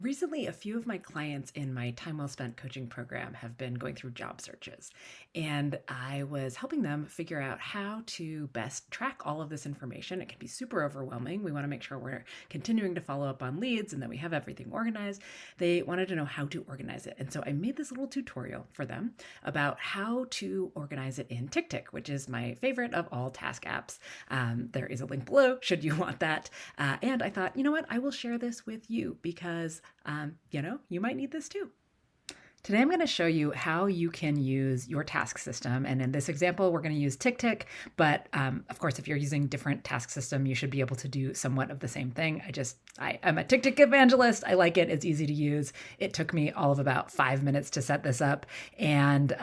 Recently, a few of my clients in my Time Well Spent coaching program have been going through job searches, and I was helping them figure out how to best track all of this information. It can be super overwhelming. We want to make sure we're continuing to follow up on leads and that we have everything organized. They wanted to know how to organize it. And so I made this little tutorial for them about how to organize it in TickTick, which is my favorite of all task apps. There is a link below should you want that. And I thought, you know what? I will share this with you because you might need this too. Today, I'm going to show you how you can use your task system. And in this example, we're going to use TickTick. But of course, if you're using different task system, you should be able to do somewhat of the same thing. I'm a TickTick evangelist. I like it. It's easy to use. It took me all of about 5 minutes to set this up. And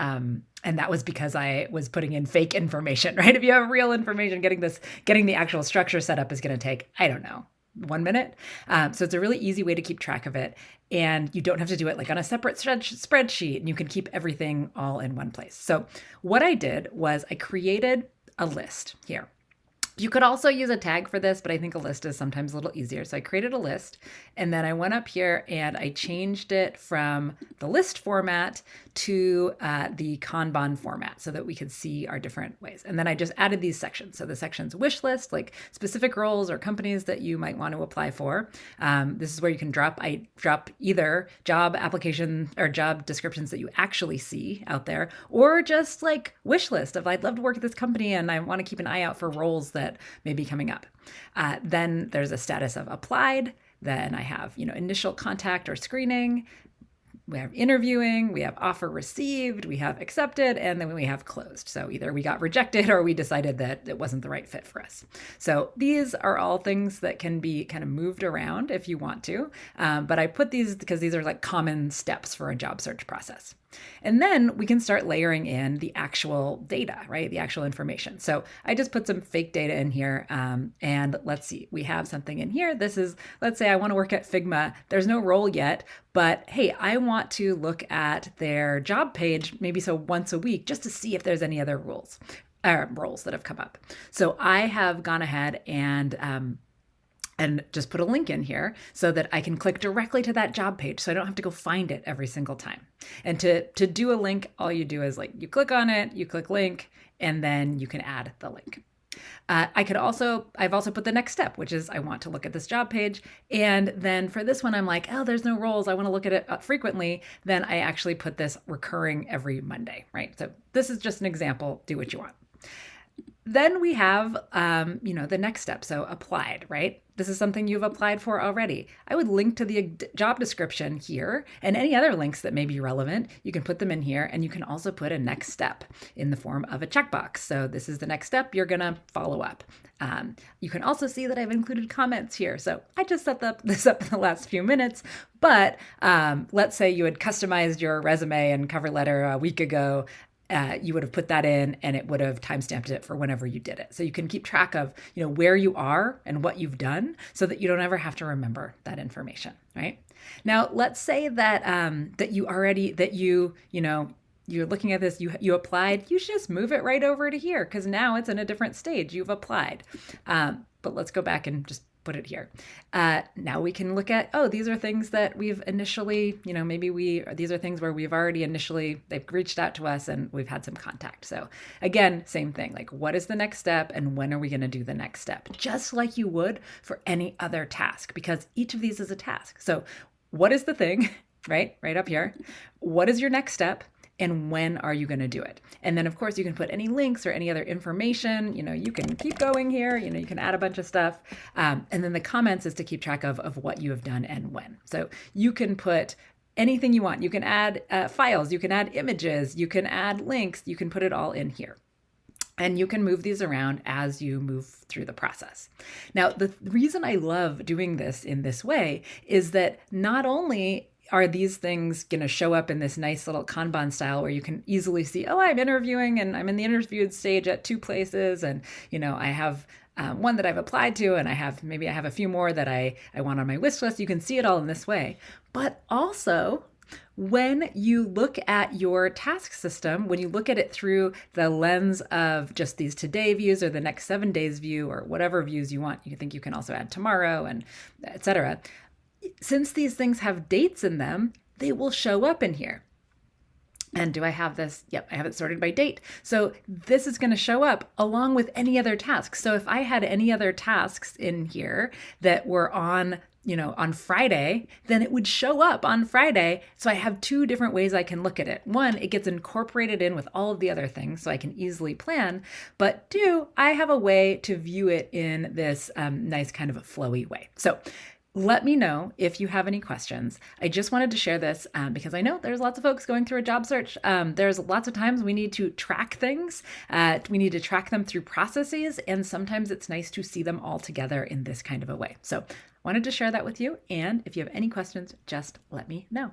that was because I was putting in fake information, right? If you have real information, getting the actual structure set up is going to take, I don't know, 1 minute. So it's a really easy way to keep track of it. And you don't have to do it like on a separate spreadsheet, and you can keep everything all in one place. So what I did was I created a list here. You could also use a tag for this, but I think a list is sometimes a little easier. So I created a list, and then I went up here and I changed it from the list format to the Kanban format so that we could see our different ways. And then I just added these sections. So the sections wish list, like specific roles or companies that you might want to apply for. This is where you can drop either job application or job descriptions that you actually see out there, or just like wish list of I'd love to work at this company and I want to keep an eye out for roles that may be coming up. Then there's a status of applied. Then I have, initial contact or screening. We have interviewing, we have offer received, we have accepted, and then we have closed. So either we got rejected or we decided that it wasn't the right fit for us. So these are all things that can be kind of moved around if you want to. But I put these because these are like common steps for a job search process. And then we can start layering in the actual data, right? The actual information. So I just put some fake data in here. And let's see, we have something in here. Let's say I want to work at Figma. There's no role yet, but hey, I want to look at their job page, maybe so once a week, just to see if there's any other roles that have come up. So I have gone ahead and just put a link in here so that I can click directly to that job page so I don't have to go find it every single time. And to do a link, all you do is you click on it, you click link, and then you can add the link. I've also put the next step, which is I want to look at this job page. And then for this one, I'm like, oh, there's no roles. I want to look at it frequently. Then I actually put this recurring every Monday, right? So this is just an example. Do what you want. Then we have, the next step. So applied, right? This is something you've applied for already. I would link to the job description here and any other links that may be relevant. You can put them in here, and you can also put a next step in the form of a checkbox. So this is the next step. You're going to follow up. You can also see that I've included comments here. So I just set this up in the last few minutes, but let's say you had customized your resume and cover letter a week ago. You would have put that in and it would have timestamped it for whenever you did it. So you can keep track of, where you are and what you've done so that you don't ever have to remember that information, right? Now, let's say that you're looking at this, you applied, you should just move it right over to here because now it's in a different stage. You've applied. But let's go back and just put it here. Now we can look at, these are things that we've initially, these are things where they've reached out to us and we've had some contact. So again, same thing, like what is the next step and when are we going to do the next step? Just like you would for any other task, because each of these is a task. So what is the thing, right up here? What is your next step? And when are you going to do it? And then, of course, you can put any links or any other information. You can keep going here. You can add a bunch of stuff. And then the comments is to keep track of what you have done and when. So you can put anything you want. You can add files. You can add images. You can add links. You can put it all in here. And you can move these around as you move through the process. Now, the reason I love doing this in this way is that not only are these things going to show up in this nice little Kanban style where you can easily see, I'm interviewing and I'm in the interviewed stage at 2 places. And, I have one that I've applied to and I have a few more that I want on my wish list. You can see it all in this way. But also, when you look at your task system, when you look at it through the lens of just these today views or the next 7 days view or whatever views you want, you think you can also add tomorrow and et cetera. since these things have dates in them, they will show up in here. And do I have this? Yep, I have it sorted by date. So this is going to show up along with any other tasks. So if I had any other tasks in here that were on Friday, then it would show up on Friday. So I have two different ways I can look at it. One, it gets incorporated in with all of the other things so I can easily plan. But two, I have a way to view it in this nice kind of a flowy way. So let me know if you have any questions. I just wanted to share this because I know there's lots of folks going through a job search. There's lots of times we need to track things. We need to track them through processes, and sometimes it's nice to see them all together in this kind of a way. So I wanted to share that with you. And if you have any questions, just let me know.